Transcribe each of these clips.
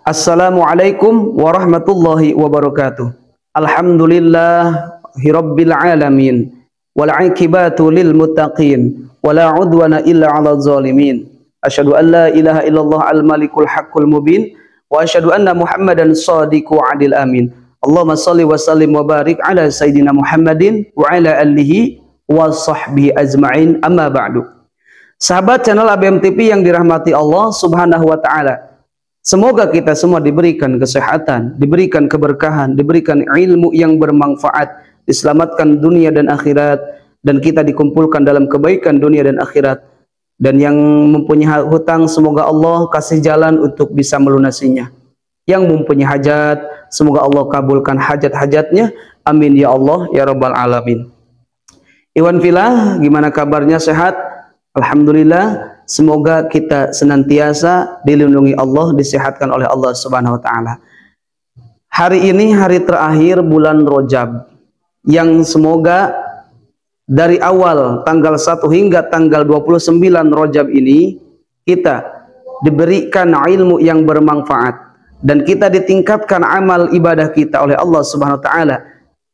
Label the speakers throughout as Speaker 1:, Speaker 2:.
Speaker 1: Assalamualaikum warahmatullahi wabarakatuh. Alhamdulillahirabbil alamin wal 'aqibatu lil muttaqin wala 'udwana illa 'alal zalimin. Asyhadu an la ilaha illallah al malikul haqqul mubin wa asyhadu anna Muhammadan shadiqul adil amin. Allahumma shalli wa sallim wa barik ala sayidina Muhammadin wa ala alihi wa sahbihi ajma'in, amma ba'du. Sahabat channel ABM TV yang dirahmati Allah Subhanahu wa taala. Semoga kita semua diberikan kesehatan, diberikan keberkahan, diberikan ilmu yang bermanfaat, diselamatkan dunia dan akhirat, dan kita dikumpulkan dalam kebaikan dunia dan akhirat. Dan yang mempunyai hutang, semoga Allah kasih jalan untuk bisa melunasinya. Yang mempunyai hajat, semoga Allah kabulkan hajat-hajatnya. Amin ya Allah ya rabbal alamin. Iwan filah, gimana kabarnya, sehat? Alhamdulillah. Semoga kita senantiasa dilindungi Allah, disehatkan oleh Allah Subhanahu wa taala. Hari ini hari terakhir bulan Rajab, yang semoga dari awal tanggal 1 hingga tanggal 29 Rajab ini kita diberikan ilmu yang bermanfaat dan kita ditingkatkan amal ibadah kita oleh Allah Subhanahu wa taala,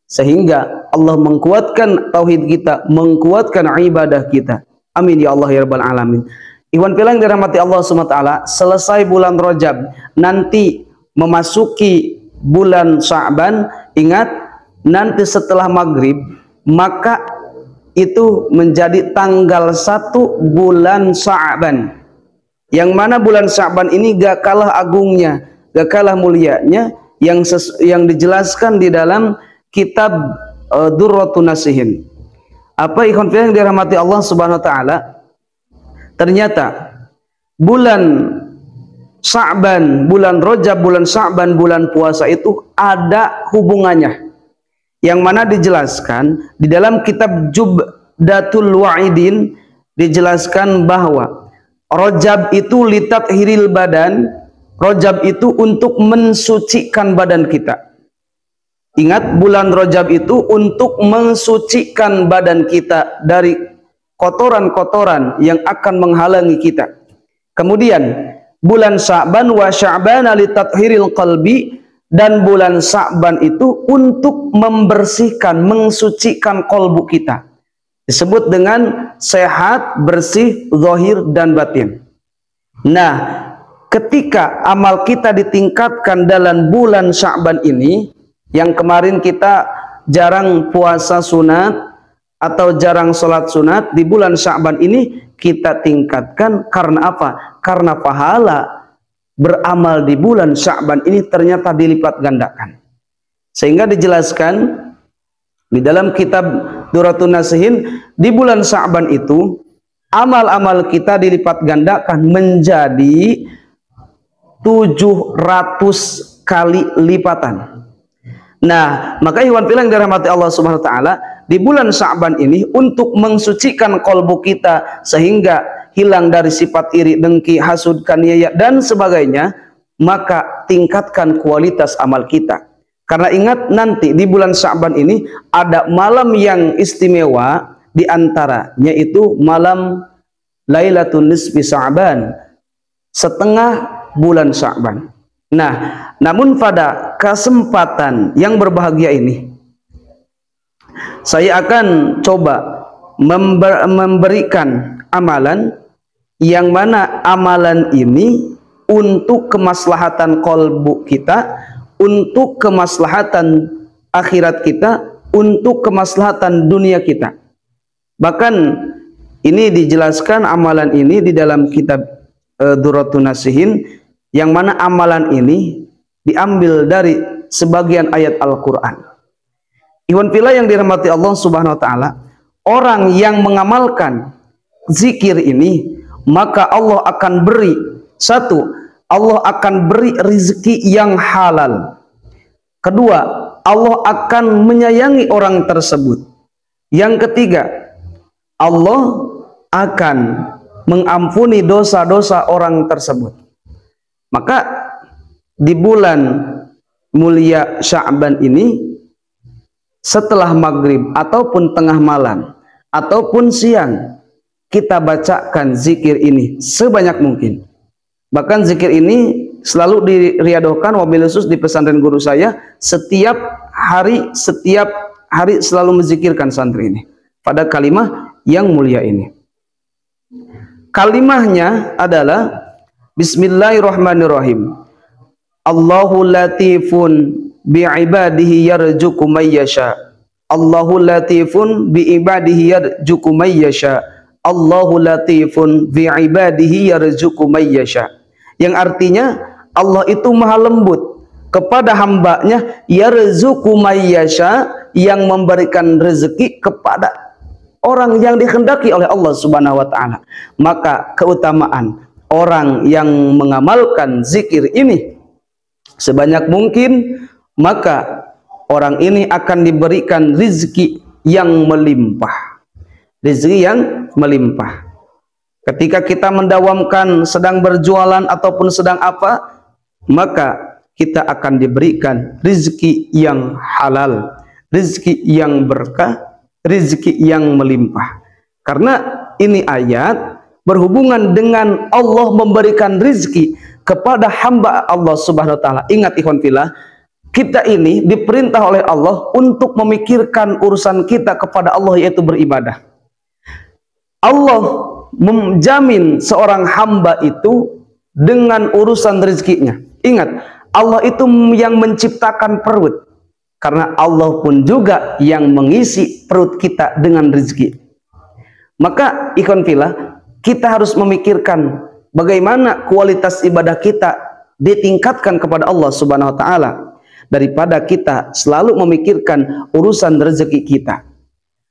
Speaker 1: sehingga Allah mengkuatkan tauhid kita, mengkuatkan ibadah kita. Amin ya Allah ya rabbal alamin. Iwan filah yang dirahmati Allah Subhanahu wa taala, selesai bulan Rajab, nanti memasuki bulan Sya'ban. Ingat, nanti setelah maghrib, maka itu menjadi tanggal 1 bulan Sya'ban. Yang mana bulan Sya'ban ini gak kalah agungnya, gak kalah mulianya, yang dijelaskan di dalam kitab Durratun Nasihin. Apa ikhwan fillah yang dirahmati Allah Subhanahu wa taala? Ternyata bulan Sya'ban, bulan Rajab, bulan Sya'ban, bulan puasa itu ada hubungannya. Yang mana dijelaskan di dalam kitab Jubdatul Wa'idin, dijelaskan bahwa Rajab itu litathiril badan, Rajab itu untuk mensucikan badan kita. Ingat, bulan Rajab itu untuk mensucikan badan kita dari kotoran-kotoran yang akan menghalangi kita. Kemudian bulan Sya'ban wa Sya'bana litathhiril qalbi, dan bulan Sya'ban itu untuk membersihkan, mensucikan kolbu kita. Disebut dengan sehat, bersih, zahir dan batin. Nah, ketika amal kita ditingkatkan dalam bulan Sya'ban ini, yang kemarin kita jarang puasa sunat atau jarang sholat sunat, di bulan Sya'ban ini kita tingkatkan. Karena apa? Karena pahala beramal di bulan Sya'ban ini ternyata dilipat gandakan. Sehingga dijelaskan di dalam kitab Durratun Nasihin, di bulan Sya'ban itu amal-amal kita dilipat gandakan menjadi 700 kali lipatan. Nah, maka ikhwan fillah yang dirahmati Allah Subhanahu wa taala, di bulan Sya'ban ini untuk mensucikan kolbu kita sehingga hilang dari sifat iri, dengki, hasud, kaniaya dan sebagainya, maka tingkatkan kualitas amal kita. Karena ingat, nanti di bulan Sya'ban ini ada malam yang istimewa, di antaranya itu malam Lailatul Nisfi Sya'ban, setengah bulan Sya'ban. Nah, namun pada kesempatan yang berbahagia ini, saya akan coba memberikan amalan yang mana amalan ini untuk kemaslahatan kolbu kita, untuk kemaslahatan akhirat kita, untuk kemaslahatan dunia kita. Bahkan ini dijelaskan amalan ini di dalam kitab Durratun Nasihin, yang mana amalan ini diambil dari sebagian ayat Al-Quran. Ikhwan fillah yang dirahmati Allah Subhanahu wa taala, orang yang mengamalkan zikir ini, maka Allah akan beri, satu, Allah akan beri rezeki yang halal. Kedua, Allah akan menyayangi orang tersebut. Yang ketiga, Allah akan mengampuni dosa-dosa orang tersebut. Maka di bulan mulia Sya'ban ini, setelah maghrib ataupun tengah malam ataupun siang, kita bacakan zikir ini sebanyak mungkin. Bahkan zikir ini selalu diriadohkan, wabil khusus di pesantren guru saya, setiap hari selalu menzikirkan santri ini pada kalimah yang mulia ini. Kalimahnya adalah Bismillahirrahmanirrahim. Allahu latifun bi'ibadihi yarzuqu may yasha. Allahu latifun bi'ibadihi yarzuqu may yasha. Allahu latifun bi'ibadihi yarzuqu may yasha. Yang artinya Allah itu maha lembut kepada hambanya, yarzuqu may yasha, yang memberikan rezeki kepada orang yang dikehendaki oleh Allah Subhanahu wa taala. Maka keutamaan orang yang mengamalkan zikir ini sebanyak mungkin, maka orang ini akan diberikan rizki yang melimpah. Rizki yang melimpah. Ketika kita mendawamkan sedang berjualan ataupun sedang apa, maka kita akan diberikan rizki yang halal, rizki yang berkah, rizki yang melimpah. Karena ini ayat berhubungan dengan Allah memberikan rizki kepada hamba Allah Subhanahu wa taala. Ingat ikhwan fillah, kita ini diperintah oleh Allah untuk memikirkan urusan kita kepada Allah, yaitu beribadah. Allah menjamin seorang hamba itu dengan urusan rezekinya. Ingat, Allah itu yang menciptakan perut, karena Allah pun juga yang mengisi perut kita dengan rezeki. Maka ikhwan fillah, kita harus memikirkan bagaimana kualitas ibadah kita ditingkatkan kepada Allah Subhanahu wa taala, daripada kita selalu memikirkan urusan rezeki kita.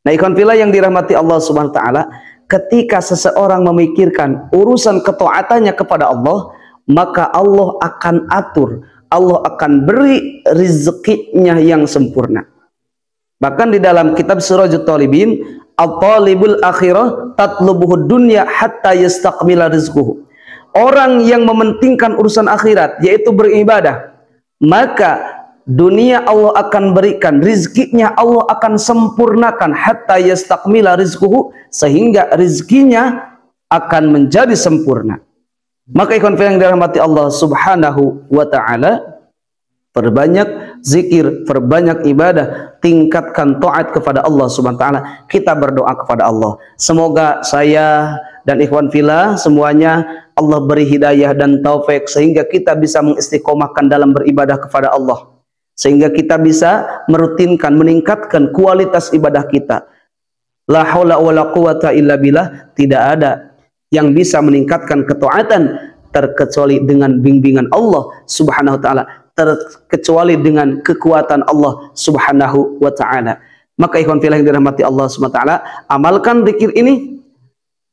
Speaker 1: Nah ikhwan fillah yang dirahmati Allah Subhanahu wa taala, ketika seseorang memikirkan urusan ketaatannya kepada Allah, maka Allah akan atur, Allah akan beri rezekinya yang sempurna. Bahkan di dalam kitab Sirajut Talibin, at-talibul akhirah tatlubuhud dunya hatta yastakmila rizquhu. Orang yang mementingkan urusan akhirat, yaitu beribadah, maka dunia Allah akan berikan, rizkinya Allah akan sempurnakan, hatta yastakmila rizquhu, sehingga rizkinya akan menjadi sempurna. Maka ikhwan fillah yang dirahmati Allah Subhanahu wa taala, perbanyak zikir, perbanyak ibadah, tingkatkan taat kepada Allah Subhanahu wa taala. Kita berdoa kepada Allah, semoga saya dan ikhwan fillah semuanya Allah beri hidayah dan taufik sehingga kita bisa mengistiqomahkan dalam beribadah kepada Allah, sehingga kita bisa merutinkan, meningkatkan kualitas ibadah kita. La haula wala quwata illa billah. Tidak ada yang bisa meningkatkan ketaatan terkecuali dengan bimbingan Allah Subhanahu wa taala, terkecuali dengan kekuatan Allah Subhanahu wa taala. Maka ikhwan fillah yang dirahmati Allah Subhanahu wa taala, amalkan zikir ini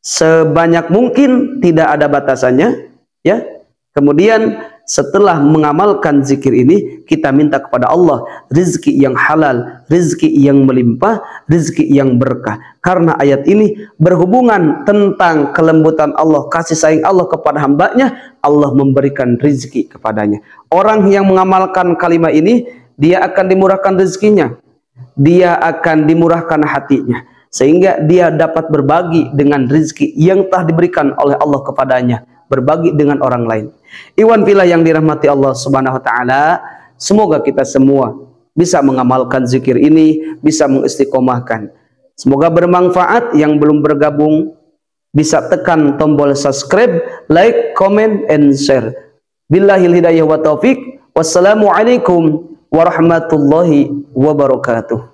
Speaker 1: sebanyak mungkin, tidak ada batasannya, ya. Kemudian setelah mengamalkan zikir ini, kita minta kepada Allah rizki yang halal, rizki yang melimpah, rizki yang berkah. Karena ayat ini berhubungan tentang kelembutan Allah, kasih sayang Allah kepada hambanya, Allah memberikan rizki kepadanya. Orang yang mengamalkan kalimat ini, dia akan dimurahkan rezekinya, dia akan dimurahkan hatinya, sehingga dia dapat berbagi dengan rizki yang telah diberikan oleh Allah kepadanya, berbagi dengan orang lain. Ikhwan fillah yang dirahmati Allah Subhanahu wa taala, semoga kita semua bisa mengamalkan zikir ini, bisa mengistiqomahkan. Semoga bermanfaat. Yang belum bergabung bisa tekan tombol subscribe, like, comment, and share. Billahil hidayah wa taufik. Wassalamualaikum warahmatullahi wabarakatuh.